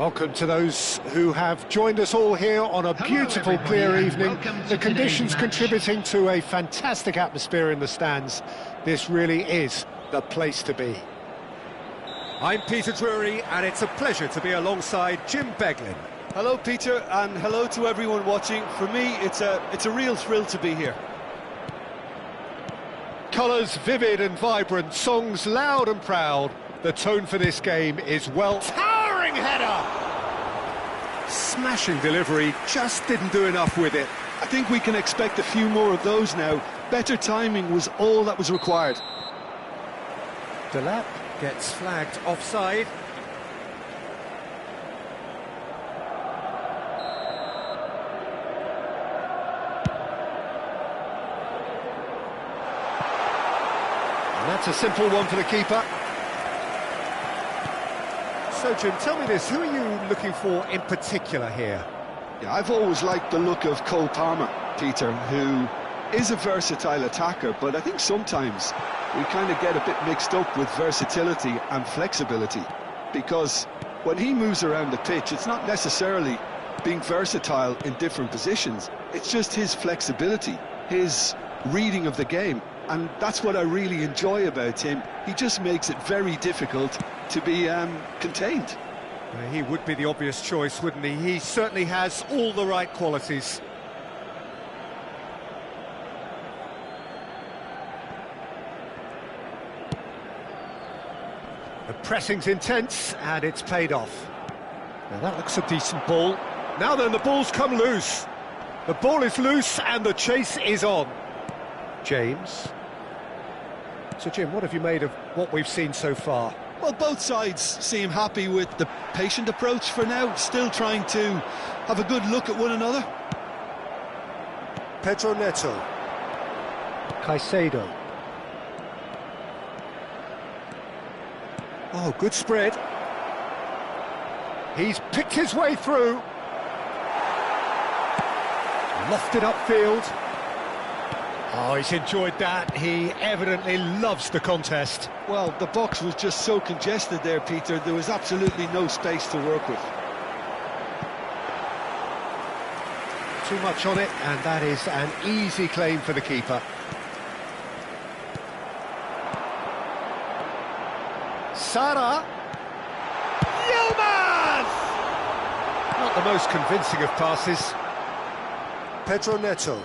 Welcome to those who have joined us all here on a beautiful, clear evening. The conditions contributing to a fantastic atmosphere in the stands. This really is the place to be. I'm Peter Drury, and it's a pleasure to be alongside Jim Beglin. Hello, Peter, and hello to everyone watching. For me, it's a real thrill to be here. Colours vivid and vibrant, songs loud and proud. The tone for this game is towering header! Smashing delivery, just didn't do enough with it. I think we can expect a few more of those now. Better timing was all that was required. Delap gets flagged offside. And that's a simple one for the keeper. So, Jim, tell me this, who are you looking for in particular here? Yeah, I've always liked the look of Cole Palmer, Peter, who is a versatile attacker, but I think sometimes we kind of get a bit mixed up with versatility and flexibility, because when he moves around the pitch, it's not necessarily being versatile in different positions, it's just his flexibility, his reading of the game, and that's what I really enjoy about him. He just makes it very difficult to be contained. He would be the obvious choice, wouldn't he? He certainly has all the right qualities. The pressing's intense, and it's paid off. Now that looks a decent ball. Now then, the ball's come loose. The ball is loose, and the chase is on. James. So, Jim, what have you made of what we've seen so far? Well, both sides seem happy with the patient approach for now, still trying to have a good look at one another. Pedro Neto. Caicedo. Oh, good spread. He's picked his way through. Lofted upfield. Oh, he's enjoyed that. He evidently loves the contest. Well, the box was just so congested there, Peter. There was absolutely no space to work with. Too much on it, and that is an easy claim for the keeper. Sara. Yilmaz! Not the most convincing of passes. Pedro Neto.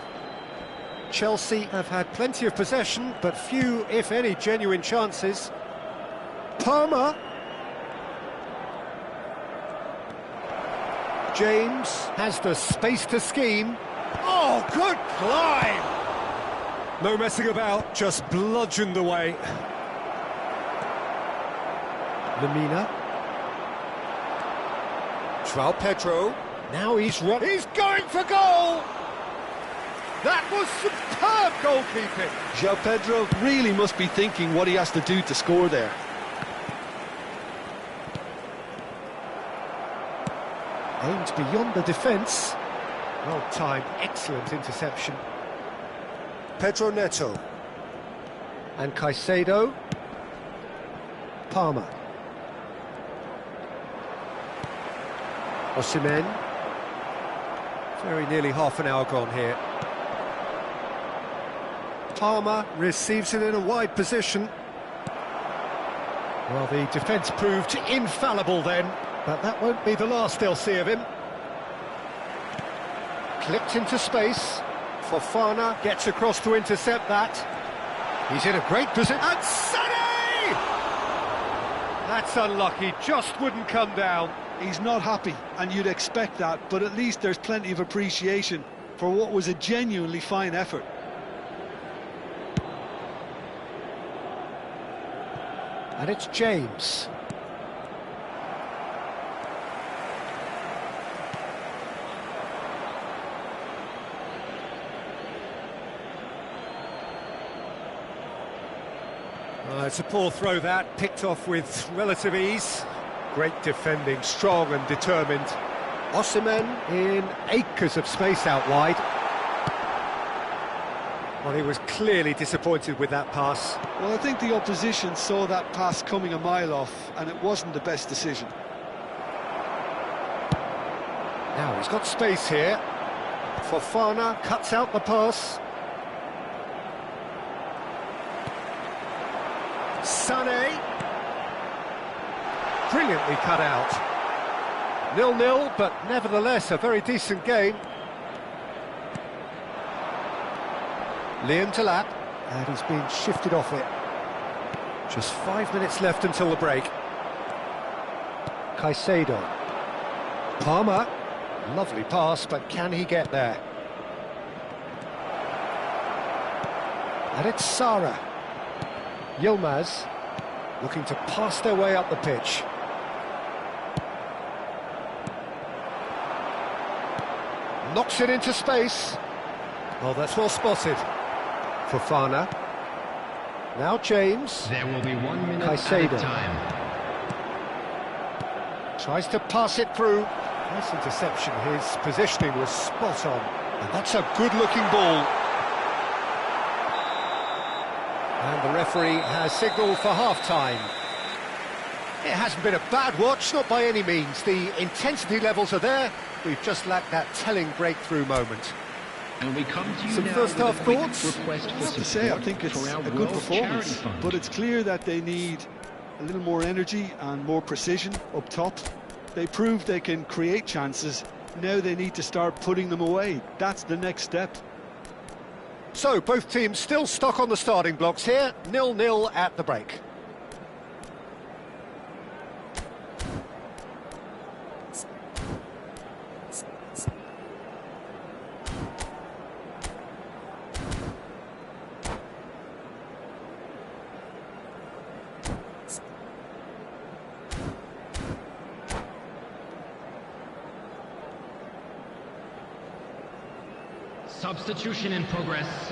Chelsea have had plenty of possession, but few, if any, genuine chances. Palmer. James has the space to scheme. Oh, good climb! No messing about, just bludgeoned away. Lamina. João Pedro. Now he's going for goal! That was superb goalkeeping. João Pedro really must be thinking what he has to do to score there. Aimed beyond the defence. Well timed, excellent interception. Pedro Neto. And Caicedo. Palmer. Osimhen. Very nearly half an hour gone here. Palmer receives it in a wide position. Well, the defence proved infallible then, but that won't be the last they'll see of him. Clipped into space. Fofana gets across to intercept that. He's in a great position. And Sané! That's unlucky, just wouldn't come down. He's not happy, and you'd expect that, but at least there's plenty of appreciation for what was a genuinely fine effort. And it's James. It's a poor throw that, picked off with relative ease. Great defending, strong and determined. Osimhen in acres of space out wide. Well, he was clearly disappointed with that pass. Well, I think the opposition saw that pass coming a mile off, and it wasn't the best decision. Now he's got space here. Fofana cuts out the pass. Sané. Brilliantly cut out. 0-0, but nevertheless a very decent game. Liam Delap, and he's been shifted off it. Just 5 minutes left until the break. Caicedo. Palmer. Lovely pass, but can he get there? And it's Sara. Yilmaz looking to pass their way up the pitch. Knocks it into space. Oh, that's well spotted. Fofana. Now James. There will be 1 minute Caicedo. at a time. Tries to pass it through. Nice interception. His positioning was spot on. And that's a good-looking ball. And the referee has signalled for half-time. It hasn't been a bad watch, not by any means. The intensity levels are there. We've just lacked that telling breakthrough moment. And we come to you Some now first with half a quick thoughts? request I for have to say, I support think it's for our a good World performance, Charity Fund. but it's clear that they need a little more energy and more precision up top. They proved they can create chances. Now they need to start putting them away. That's the next step. So, both teams still stuck on the starting blocks here. 0-0 at the break. Substitution in progress.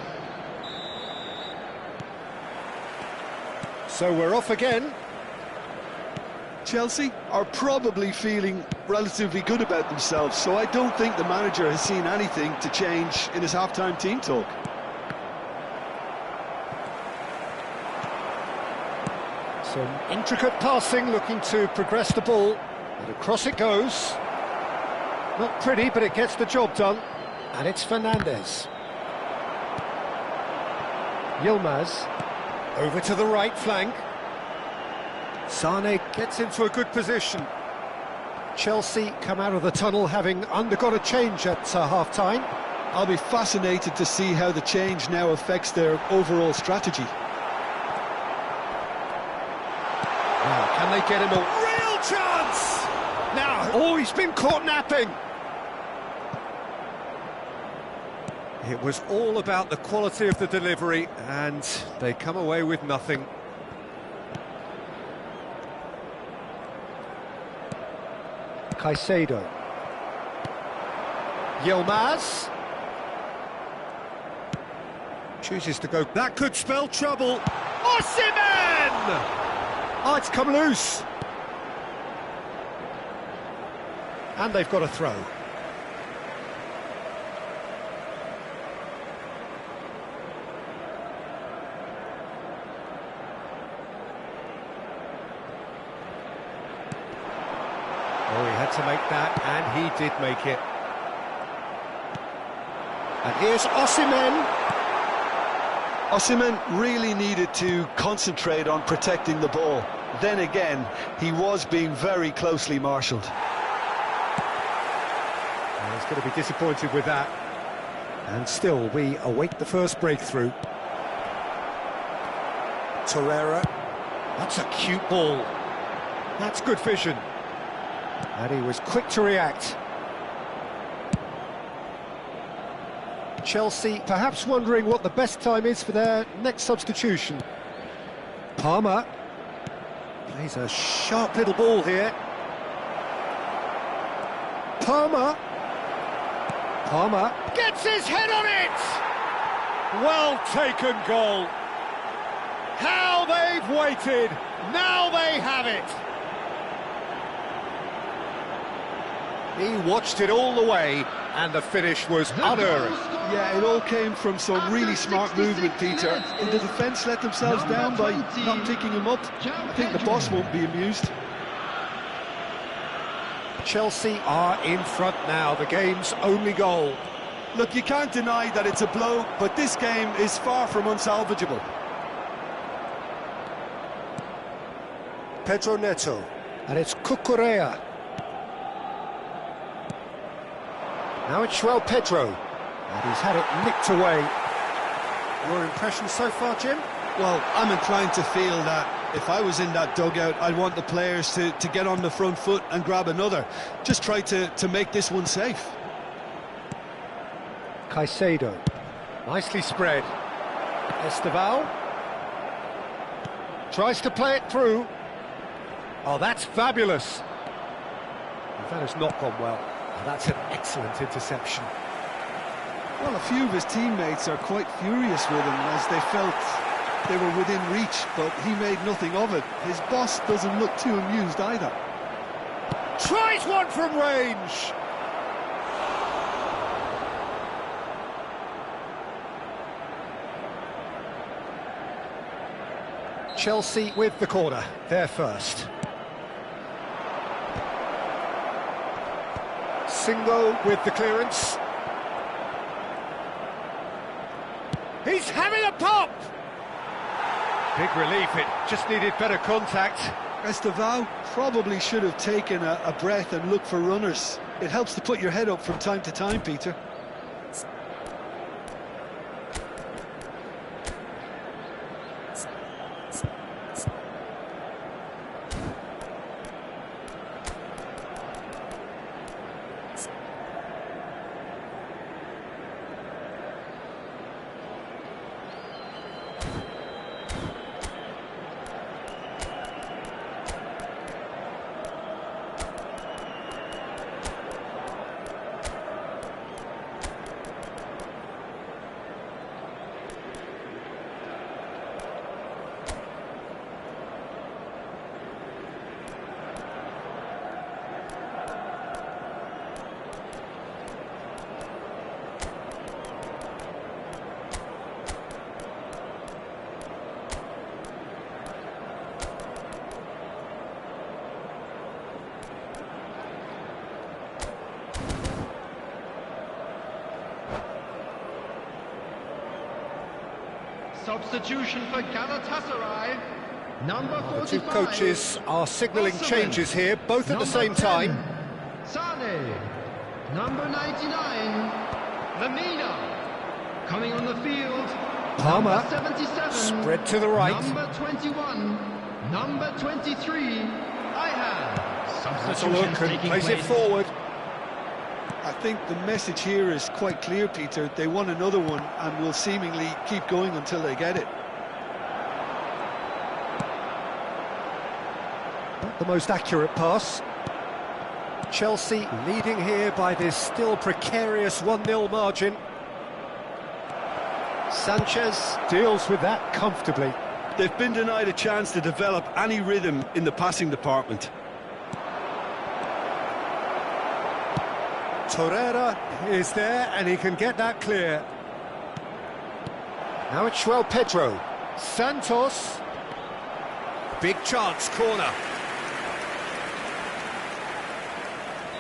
So we're off again. Chelsea are probably feeling relatively good about themselves, so I don't think the manager has seen anything to change in his half-time team talk. Some intricate passing, looking to progress the ball. And across it goes. Not pretty, but it gets the job done. And it's Fernandes. Yilmaz. Over to the right flank. Sané gets into a good position. Chelsea come out of the tunnel having undergone a change at half-time. I'll be fascinated to see how the change now affects their overall strategy. Now, can they get him a real chance? Now, oh, he's been caught napping. It was all about the quality of the delivery, and they come away with nothing. Caicedo. Yilmaz. Chooses to go. That could spell trouble. Osimhen! Oh, it's come loose. And they've got a throw. Oh, he had to make that, and he did make it. And here's Osimhen. Osimhen really needed to concentrate on protecting the ball. Then again, he was being very closely marshalled. Well, he's going to be disappointed with that. And still, we await the first breakthrough. Torreira. That's a cute ball. That's good vision. And he was quick to react. Chelsea perhaps wondering what the best time is for their next substitution. Palmer plays a sharp little ball here. Palmer gets his head on it! Well taken goal. How they've waited, now they have it. He watched it all the way, and the finish was unerring. Yeah, it all came from some really smart movement, Peter. Did the defence let themselves down by not picking him up? I think the boss won't be amused. Chelsea are in front now, the game's only goal. Look, you can't deny that it's a blow, but this game is far from unsalvageable. Pedro Neto, and it's Cucurella. Now it's João Pedro, and he's had it nicked away. Your impression so far, Jim? Well, I'm inclined to feel that if I was in that dugout, I'd want the players to get on the front foot and grab another. Just try to make this one safe. Caicedo, nicely spread. Esteval tries to play it through. Oh, that's fabulous. That has not gone well. That's an excellent interception. Well, a few of his teammates are quite furious with him as they felt they were within reach, but he made nothing of it. His boss doesn't look too amused either. Tries one from range. Chelsea with the corner, they're first. Singo with the clearance. He's having a pop! Big relief, it just needed better contact. Esteval probably should have taken a breath and looked for runners. It helps to put your head up from time to time, Peter. Substitution for Galatasaray. Number 45. The two coaches are signalling Osimhen. changes here, both at the same 10, time. Sane. Number 99. Lamina. Coming on the field. Palmer. Number 77. Spread to the right. Number 21. Number 23. Ayhan. That's a Substitution look and taking plays it place. forward. I think the message here is quite clear, Peter. They want another one and will seemingly keep going until they get it. Not the most accurate pass. Chelsea leading here by this still precarious 1-0 margin. Sanchez deals with that comfortably. They've been denied a chance to develop any rhythm in the passing department. Torreira is there and he can get that clear. Now it's João Pedro. Santos. Big chance, corner.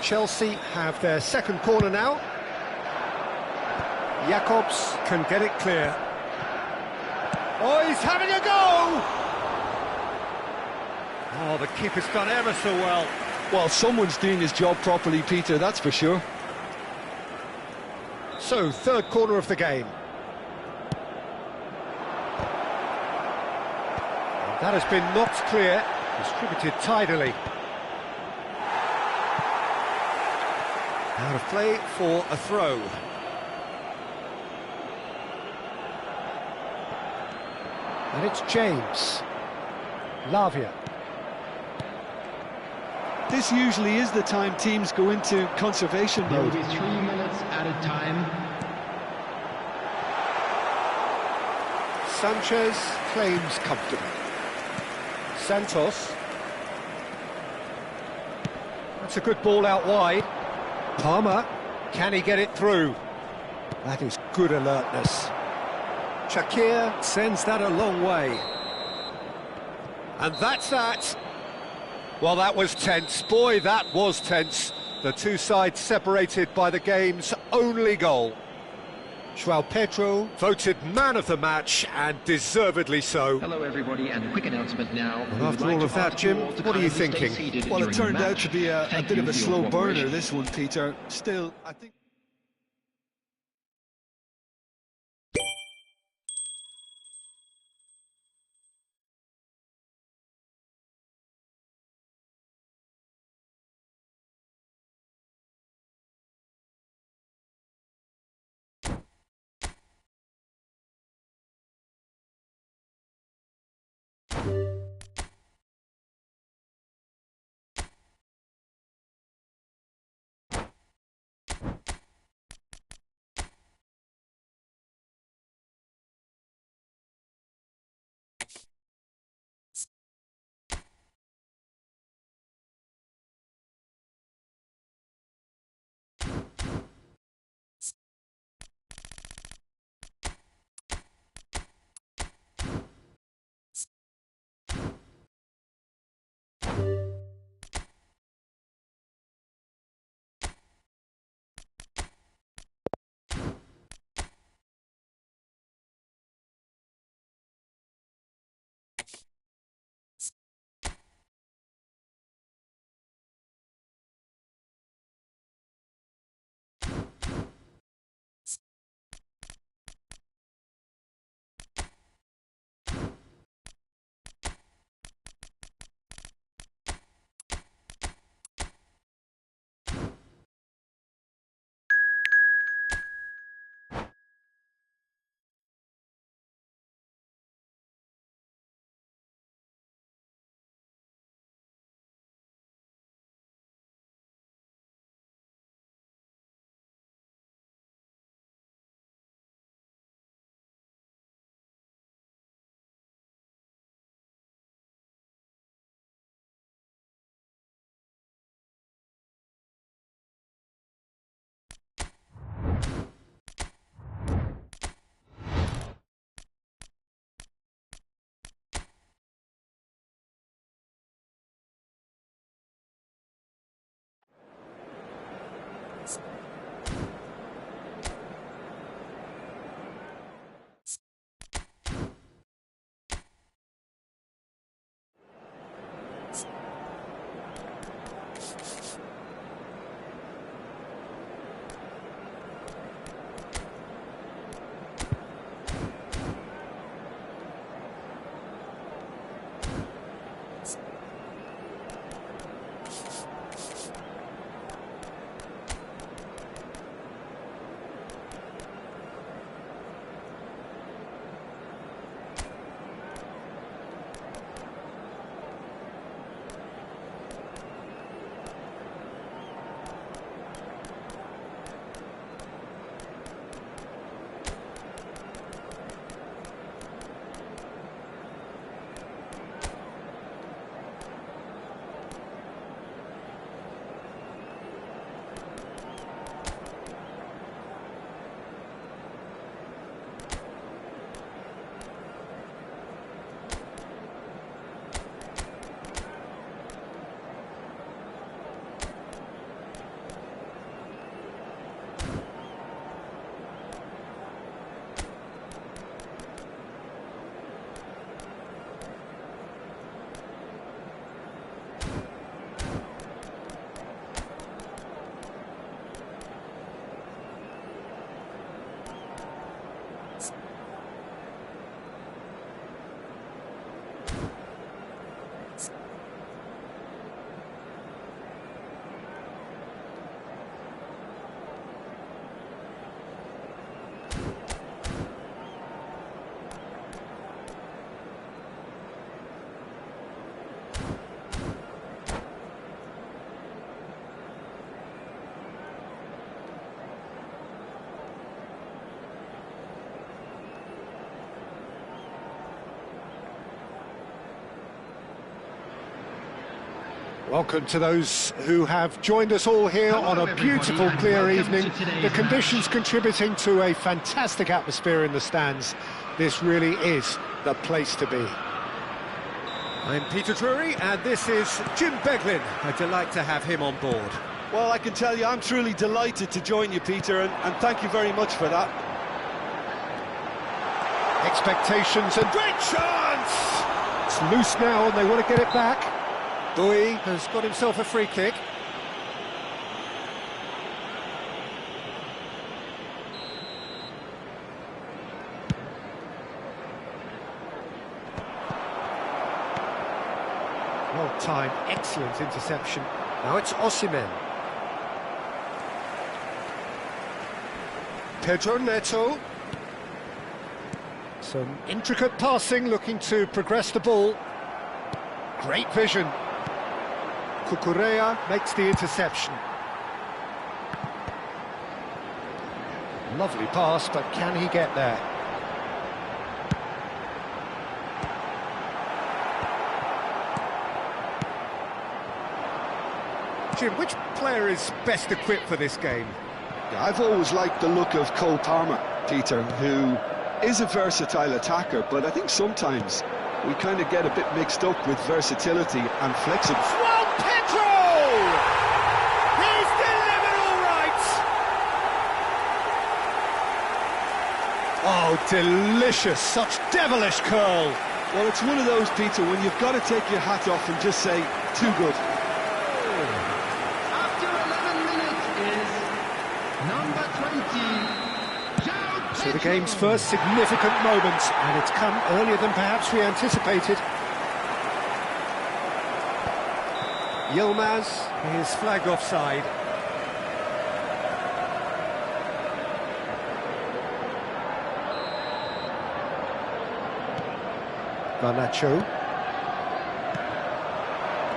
Chelsea have their second corner now. Jacobs can get it clear. Oh, he's having a go! Oh, the keeper's done ever so well. Well, someone's doing his job properly, Peter, that's for sure. So, third corner of the game. That has been knocked clear, distributed tidily. Out of play for a throw. And it's James. Lavia. This usually is the time teams go into conservation There will mode. be 3 minutes added time. Sanchez claims comfortably. Santos. That's a good ball out wide. Palmer. Can he get it through? That is good alertness. Shakir sends that a long way. And that's that. Well, that was tense. Boy, that was tense. The two sides separated by the game's only goal. João Pedro voted man of the match, and deservedly so. Hello everybody, and a quick announcement now. Well, after all of that, Jim, what are you thinking? Well, it turned out to be a bit of a slow burner, this one, Peter. Still, I think... Welcome to those who have joined us all here on a beautiful, clear evening. The conditions contributing to a fantastic atmosphere in the stands. This really is the place to be. I'm Peter Drury, and this is Jim Beglin. A delight to have him on board. Well, I can tell you, I'm truly delighted to join you, Peter, and thank you very much for that. Expectations and great chance! It's loose now and they want to get it back. Bowie has got himself a free kick. Well timed, excellent interception. Now it's Osimhen. Pedro Neto. Some intricate passing, looking to progress the ball. Great vision. Cucurella makes the interception. Lovely pass, but can he get there? Jim, which player is best equipped for this game? I've always liked the look of Cole Palmer, Peter, who is a versatile attacker, but I think sometimes we kind of get a bit mixed up with versatility and flexibility. Well, Pedro! He's delivered all right! Oh, delicious, such devilish curl. Well, it's one of those, Peter, when you've got to take your hat off and just say, too good. After 11 minutes is number 20. So the game's first significant moment, and it's come earlier than perhaps we anticipated. Yilmaz is flagged offside. Garnacho.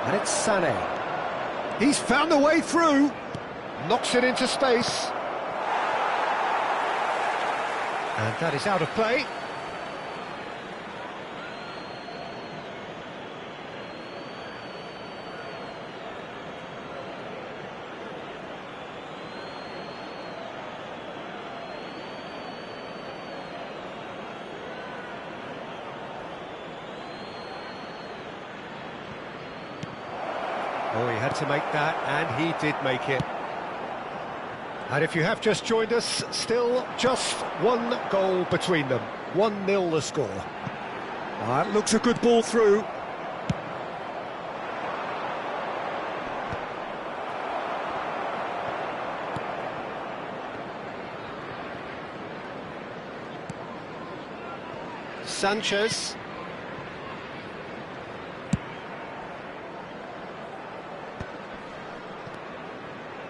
And it's Sané. He's found the way through. Knocks it into space. And that is out of play. Oh, he had to make that, and he did make it. And if you have just joined us, still just one goal between them. 1-0 the score. That looks a good ball through. Sanchez.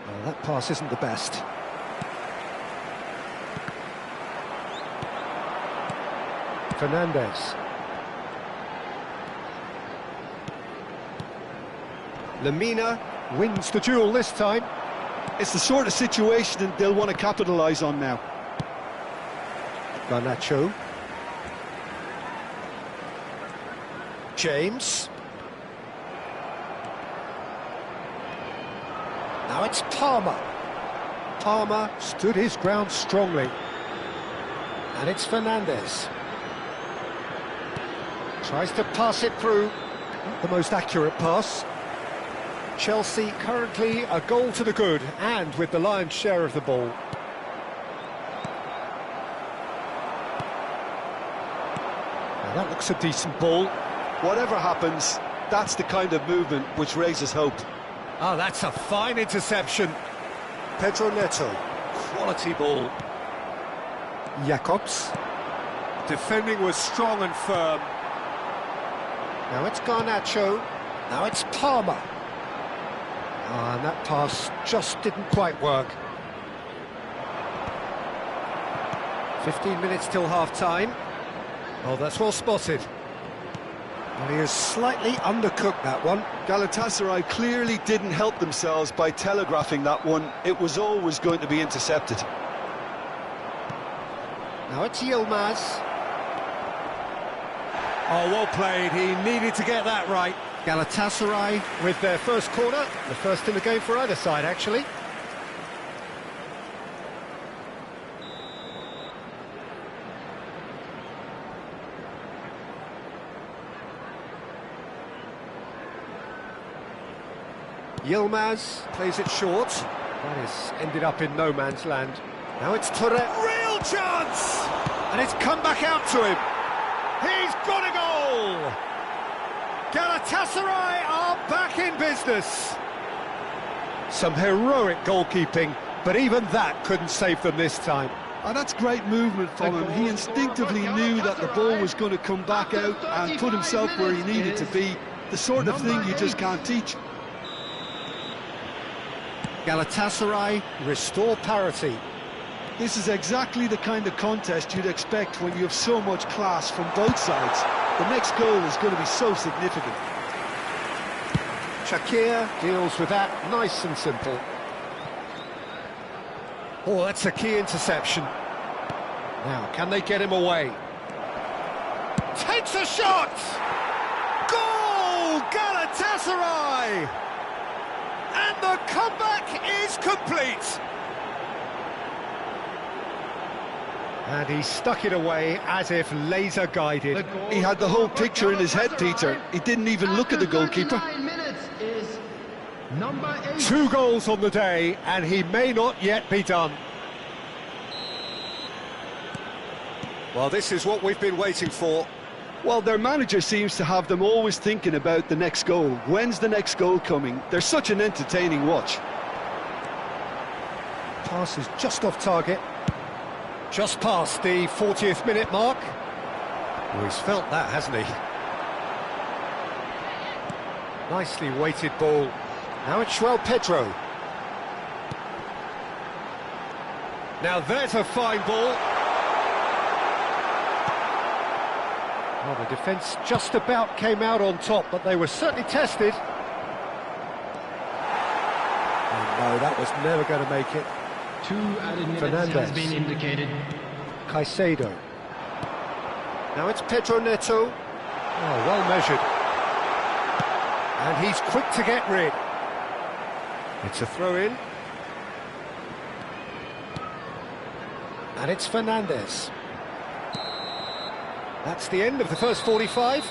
Well, that pass isn't the best. Fernandez. Lamina wins the duel this time. It's the sort of situation that they'll want to capitalise on now. Garnacho. James. Now it's Palmer. Palmer stood his ground strongly. And it's Fernandez. Tries to pass it through. Not the most accurate pass. Chelsea currently a goal to the good, and with the lion's share of the ball. Now that looks a decent ball. Whatever happens, that's the kind of movement which raises hope. Oh, that's a fine interception. Pedro Neto. Quality ball. Jacobs. Defending was strong and firm. Now it's Garnacho. Now it's Palmer. Ah, and that pass just didn't quite work. 15 minutes till half-time. Oh, that's well spotted. Well, he has slightly undercooked that one. Galatasaray clearly didn't help themselves by telegraphing that one. It was always going to be intercepted. Now it's Yilmaz. Oh, well played. He needed to get that right. Galatasaray with their first corner, the first in the game for either side, actually. Yilmaz plays it short. That has ended up in no man's land. Now it's Touré. Real chance! And it's come back out to him. He's got a goal! Galatasaray are back in business. Some heroic goalkeeping, but even that couldn't save them this time. Oh, that's great movement from him. He instinctively knew that the ball was going to come back out and put himself where he needed to be. The sort of thing you just can't teach. Galatasaray restore parity. This is exactly the kind of contest you'd expect when you have so much class from both sides. The next goal is going to be so significant. Shakir deals with that nice and simple. Oh, that's a key interception. Now, can they get him away? Takes a shot! Goal! Galatasaray! And the comeback is complete! And he stuck it away as if laser-guided. He had the whole picture in his head, Peter. He didn't even look at the goalkeeper. 2 goals on the day, and he may not yet be done. Well, this is what we've been waiting for. Well, their manager seems to have them always thinking about the next goal. When's the next goal coming? They're such an entertaining watch. Pass is just off target. Just past the 40th minute mark. Oh, he's felt that, hasn't he? Nicely weighted ball. Now it's João Pedro. Now there's a fine ball. Well, the defence just about came out on top, but they were certainly tested. Oh no, that was never going to make it. 2 added minutes has been indicated. Caicedo. Now it's Pedro Neto. Oh, well measured. And he's quick to get rid. It's a throw-in. And it's Fernandes. That's the end of the first 45.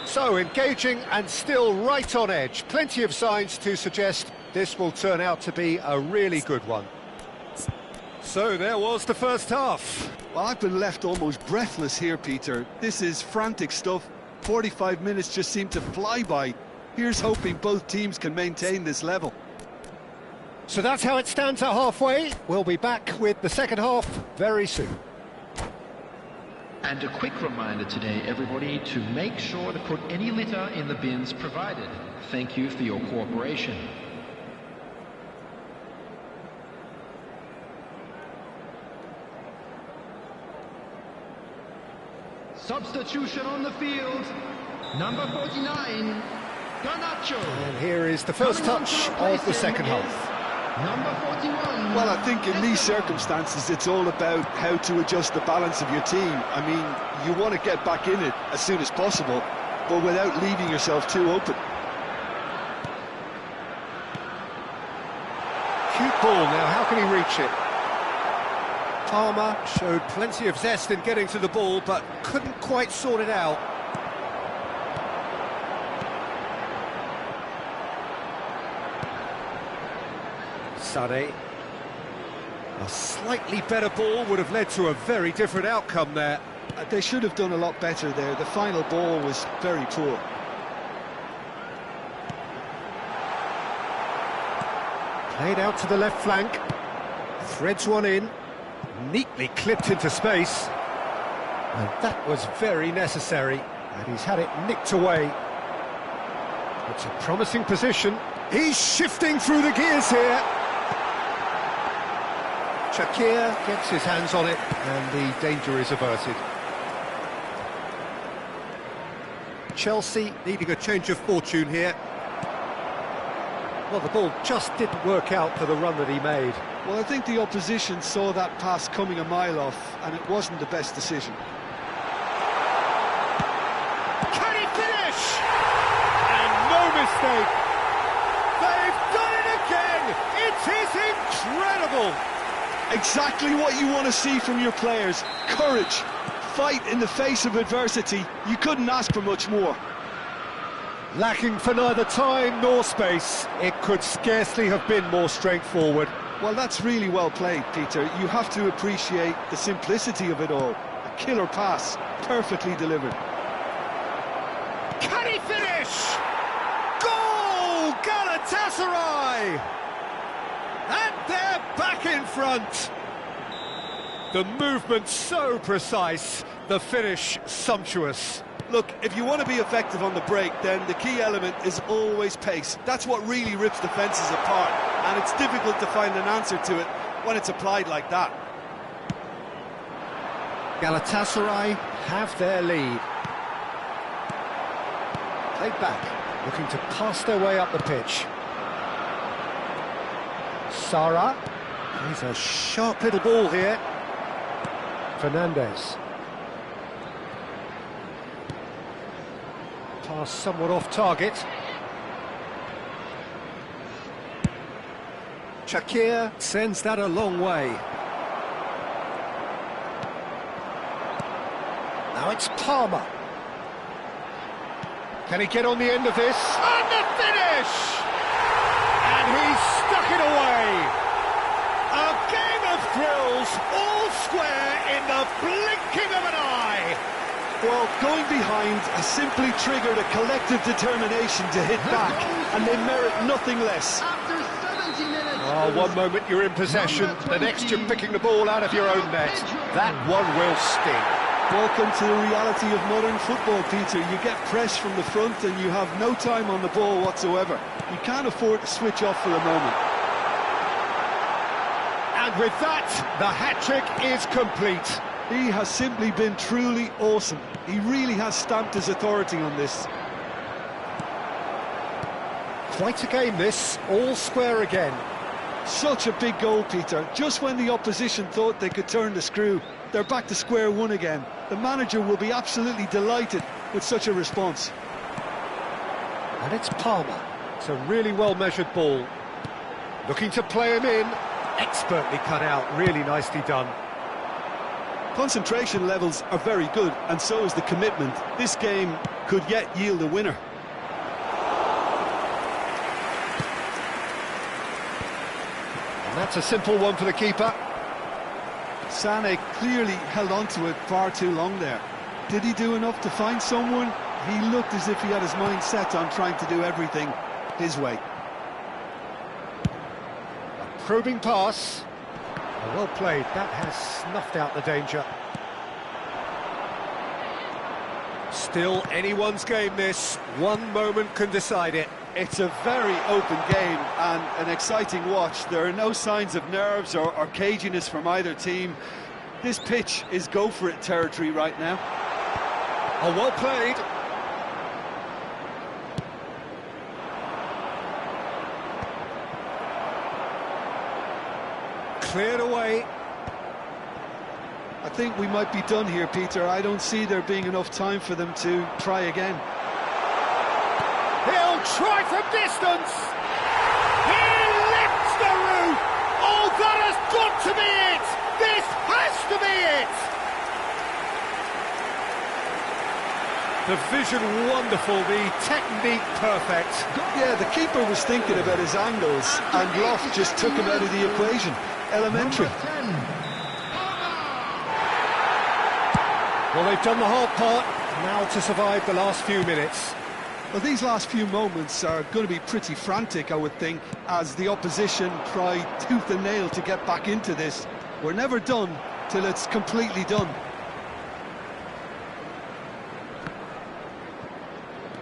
So, engaging and still right on edge. Plenty of signs to suggest this will turn out to be a really good one. So, there was the first half. Well, I've been left almost breathless here, Peter. This is frantic stuff. 45 minutes just seem to fly by. Here's hoping both teams can maintain this level. So that's how it stands at halfway. We'll be back with the second half very soon. And a quick reminder today, everybody, to make sure to put any litter in the bins provided. Thank you for your cooperation. Substitution on the field. Number 49, Garnacho. And here is the first touch of the second half. Number 41. Well, I think in these circumstances it's all about how to adjust the balance of your team. I mean, you want to get back in it as soon as possible, but without leaving yourself too open. Cute ball now, how can he reach it? Palmer showed plenty of zest in getting to the ball, but couldn't quite sort it out. Sade. A slightly better ball would have led to a very different outcome there. They should have done a lot better there. The final ball was very poor. Played out to the left flank. Threads one in. Neatly clipped into space. And that was very necessary. And he's had it nicked away. It's a promising position. He's shifting through the gears here. Shakir gets his hands on it, and the danger is averted. Chelsea needing a change of fortune here. Well, the ball just didn't work out for the run that he made. Well, I think the opposition saw that pass coming a mile off, and it wasn't the best decision. Can he finish? And no mistake. They've done it again. It is incredible. Exactly what you want to see from your players. Courage, fight in the face of adversity. You couldn't ask for much more. Lacking for neither time nor space, it could scarcely have been more straightforward. Well, that's really well played, Peter. You have to appreciate the simplicity of it all. A killer pass, perfectly delivered. Can he finish? Goal! Galatasaray! And they're back in front. The movement so precise, the finish sumptuous. Look, if you want to be effective on the break, then the key element is always pace. That's what really rips defences apart, and it's difficult to find an answer to it when it's applied like that. Galatasaray have their lead. Played back, looking to pass their way up the pitch. Sara, he's a sharp little ball here. Fernandez. Pass somewhat off target. Shakir sends that a long way. Now it's Palmer. Can he get on the end of this? And the finish! And he's stuck it away. A game of thrills, all square in the blinking of an eye. Well, going behind has simply triggered a collective determination to hit back, and they merit nothing less. After 70 minutes. Oh, one moment you're in possession, the next you're picking the ball out of your own net. That one will sting. Welcome to the reality of modern football, Peter. You get pressed from the front and you have no time on the ball whatsoever. You can't afford to switch off for a moment. And with that, the hat-trick is complete. He has simply been truly awesome. He really has stamped his authority on this. Quite a game this, all square again. Such a big goal, Peter. Just when the opposition thought they could turn the screw, they're back to square one again. The manager will be absolutely delighted with such a response. And it's Palmer. It's a really well-measured ball. Looking to play him in. Expertly cut out, really nicely done. Concentration levels are very good, and so is the commitment. This game could yet yield a winner. And that's a simple one for the keeper. Sané clearly held on to it far too long there. Did he do enough to find someone? He looked as if he had his mind set on trying to do everything his way. A probing pass. Well played, that has snuffed out the danger. Still anyone's game this, one moment can decide it. It's a very open game and an exciting watch. There are no signs of nerves or caginess from either team. This pitch is go-for-it territory right now. Oh, well played. Cleared away. I think we might be done here, Peter. I don't see there being enough time for them to try again. He'll try from distance. He lifts the roof. Oh, that has got to be it. This has to be it. The vision wonderful, the technique perfect. Yeah, the keeper was thinking about his angles, and Loft just took him out of the equation. Elementary. Well, they've done the hard part, now to survive the last few minutes. Well, these last few moments are going to be pretty frantic, I would think, as the opposition try tooth and nail to get back into this. We're never done till it's completely done.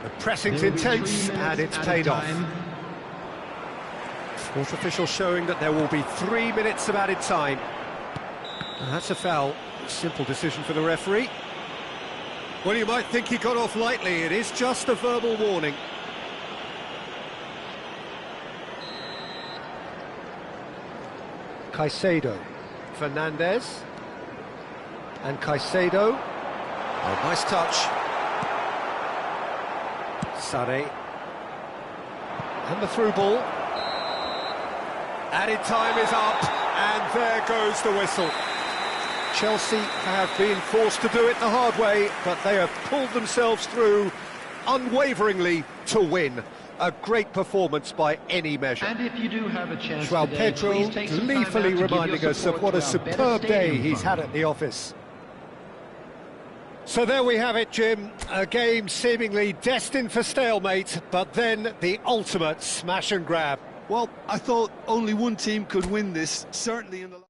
The pressing's intense, and it's paid off. Fourth official showing that there will be 3 minutes of added time. And that's a foul. Simple decision for the referee. Well, you might think he got off lightly. It is just a verbal warning. Caicedo. Fernandez. And Caicedo. Oh, nice touch. Sané. And the through ball. Added time is up, and there goes the whistle. Chelsea have been forced to do it the hard way, but they have pulled themselves through unwaveringly to win. A great performance by any measure. And if you do have a chance Joao today, Pedro please take some time out gleefully to give your reminding us of support what to a our Better superb day Stadium he's had Fund. at the office. So there we have it, Jim. A game seemingly destined for stalemate, but then the ultimate smash and grab. Well, I thought only one team could win this, certainly in the...